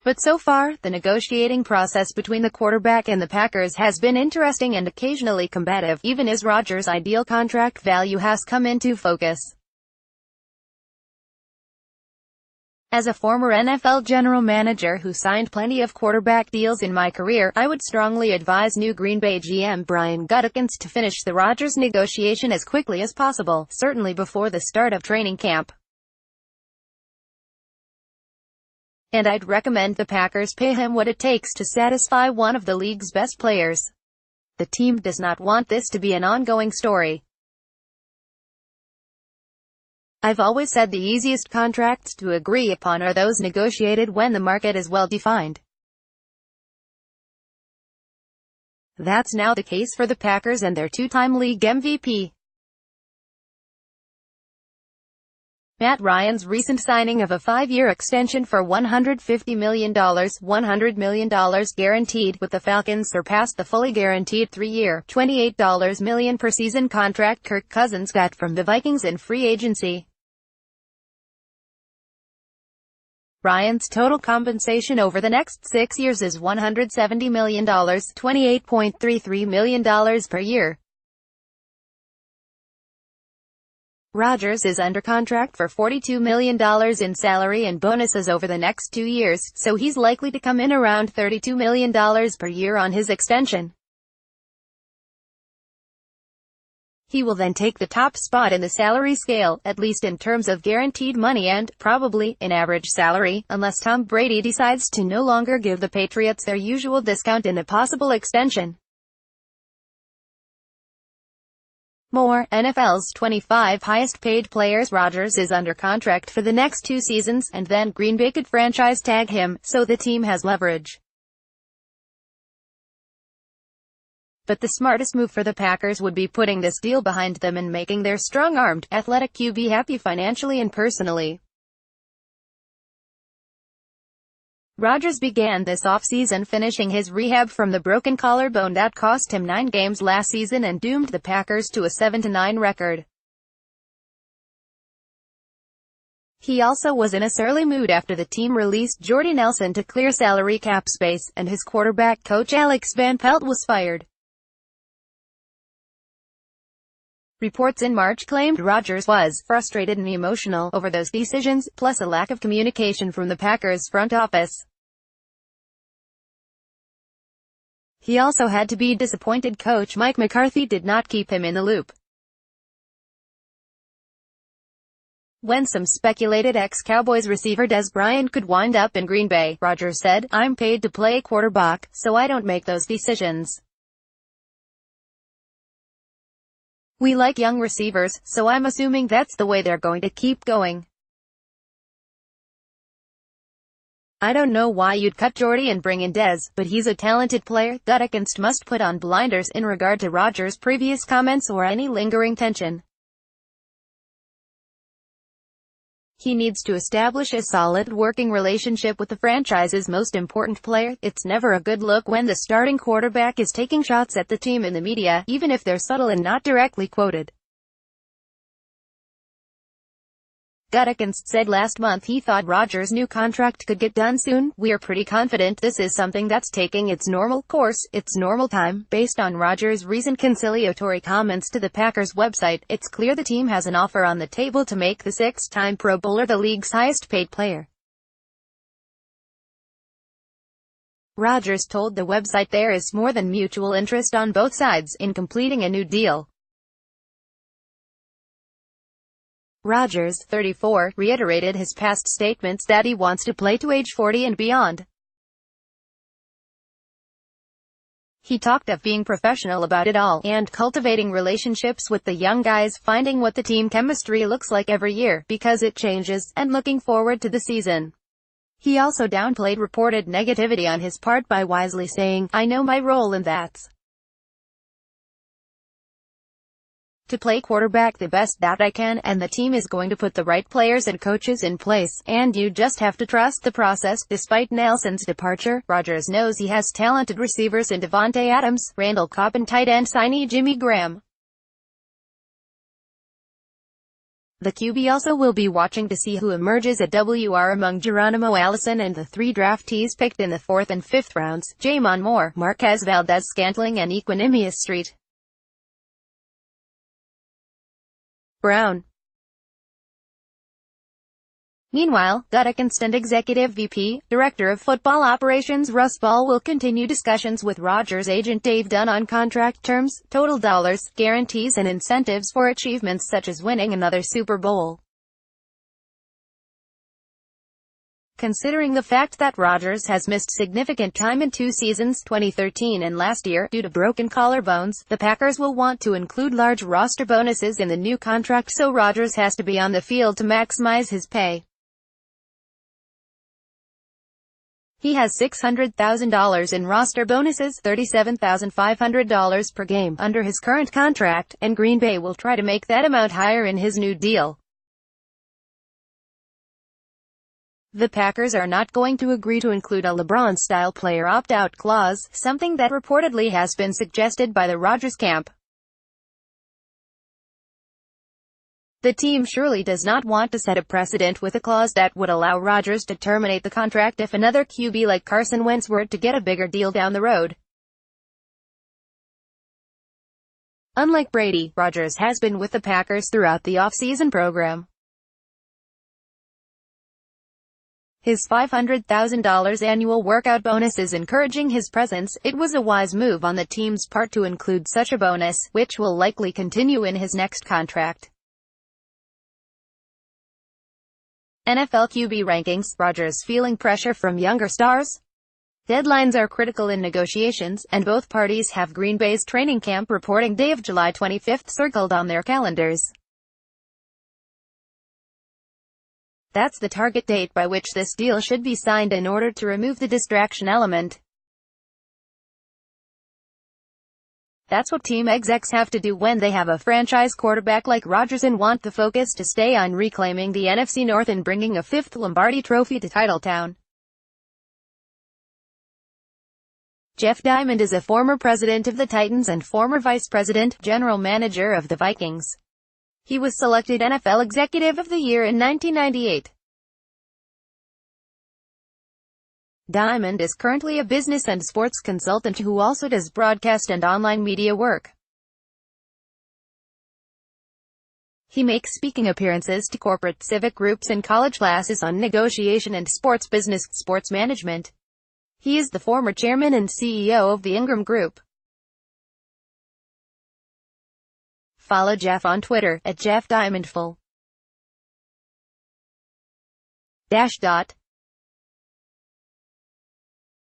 But so far, the negotiating process between the quarterback and the Packers has been interesting and occasionally combative, even as Rodgers' ideal contract value has come into focus. As a former NFL general manager who signed plenty of quarterback deals in my career, I would strongly advise new Green Bay GM Brian Gutekunst to finish the Rodgers negotiation as quickly as possible, certainly before the start of training camp. And I'd recommend the Packers pay him what it takes to satisfy one of the league's best players. The team does not want this to be an ongoing story. I've always said the easiest contracts to agree upon are those negotiated when the market is well defined. That's now the case for the Packers and their two-time league MVP. Matt Ryan's recent signing of a 5-year extension for $150 million, $100 million guaranteed, with the Falcons surpassed the fully guaranteed 3-year, $28 million per season contract Kirk Cousins got from the Vikings in free agency. Ryan's total compensation over the next 6 years is $170 million, $28.33 million per year. Rodgers is under contract for $42 million in salary and bonuses over the next 2 years, so he's likely to come in around $32 million per year on his extension. He will then take the top spot in the salary scale, at least in terms of guaranteed money and, probably, in average salary, unless Tom Brady decides to no longer give the Patriots their usual discount in a possible extension. More, NFL's 25 highest-paid players. Rodgers is under contract for the next 2 seasons, and then Green Bay could franchise tag him, so the team has leverage. But the smartest move for the Packers would be putting this deal behind them and making their strong-armed, athletic QB happy financially and personally. Rodgers began this offseason finishing his rehab from the broken collarbone that cost him 9 games last season and doomed the Packers to a 7-9 record. He also was in a surly mood after the team released Jordy Nelson to clear salary cap space, and his quarterback coach Alex Van Pelt was fired. Reports in March claimed Rodgers was frustrated and emotional over those decisions, plus a lack of communication from the Packers front office. He also had to be disappointed coach Mike McCarthy did not keep him in the loop. When some speculated ex-Cowboys receiver Des Bryant could wind up in Green Bay, Rodgers said, "I'm paid to play quarterback, so I don't make those decisions. We like young receivers, so I'm assuming that's the way they're going to keep going. I don't know why you'd cut Jordy and bring in Dez, but he's a talented player." Gutekunst must put on blinders in regard to Rodgers' previous comments or any lingering tension. He needs to establish a solid working relationship with the franchise's most important player. It's never a good look when the starting quarterback is taking shots at the team in the media, even if they're subtle and not directly quoted. Gutekunst said last month he thought Rodgers' new contract could get done soon. "We're pretty confident this is something that's taking its normal course, its normal time." Based on Rodgers' recent conciliatory comments to the Packers website, it's clear the team has an offer on the table to make the 6-time Pro Bowler the league's highest-paid player. Rodgers told the website there is more than mutual interest on both sides in completing a new deal. Rodgers, 34, reiterated his past statements that he wants to play to age 40 and beyond. He talked of being professional about it all, and cultivating relationships with the young guys, finding what the team chemistry looks like every year, because it changes, and looking forward to the season. He also downplayed reported negativity on his part by wisely saying, "I know my role and that's to play quarterback the best that I can, and the team is going to put the right players and coaches in place, and you just have to trust the process." Despite Nelson's departure, Rodgers knows he has talented receivers in Davante Adams, Randall Cobb and tight end signee Jimmy Graham. The QB also will be watching to see who emerges at WR among Geronimo Allison and the three draftees picked in the 4th and 5th rounds, Jamon Moore, Marquez Valdez-Scantling and Equanimous Street. Brown. Meanwhile, Gutekunst and Executive VP, Director of Football Operations Russ Ball will continue discussions with Rodgers agent Dave Dunn on contract terms, total dollars, guarantees and incentives for achievements such as winning another Super Bowl. Considering the fact that Rodgers has missed significant time in 2 seasons, 2013 and last year, due to broken collarbones, the Packers will want to include large roster bonuses in the new contract, so Rodgers has to be on the field to maximize his pay. He has $600,000 in roster bonuses, $37,500 per game, under his current contract, and Green Bay will try to make that amount higher in his new deal. The Packers are not going to agree to include a LeBron-style player opt-out clause, something that reportedly has been suggested by the Rodgers camp. The team surely does not want to set a precedent with a clause that would allow Rodgers to terminate the contract if another QB like Carson Wentz were to get a bigger deal down the road. Unlike Brady, Rodgers has been with the Packers throughout the off-season program. His $500,000 annual workout bonus is encouraging his presence. It was a wise move on the team's part to include such a bonus, which will likely continue in his next contract. NFL QB rankings, Rodgers feeling pressure from younger stars? Deadlines are critical in negotiations, and both parties have Green Bay's training camp reporting day of July 25 circled on their calendars. That's the target date by which this deal should be signed in order to remove the distraction element. That's what team execs have to do when they have a franchise quarterback like Rodgers and want the focus to stay on reclaiming the NFC North and bringing a 5th Lombardi trophy to Titletown. Jeff Diamond is a former president of the Titans and former vice president, general manager of the Vikings. He was selected NFL Executive of the Year in 1998. Diamond is currently a business and sports consultant who also does broadcast and online media work. He makes speaking appearances to corporate civic groups and college classes on negotiation and sports business, sports management. He is the former chairman and CEO of the Ingram Group. Follow Jeff on Twitter, @JeffDiamondFull.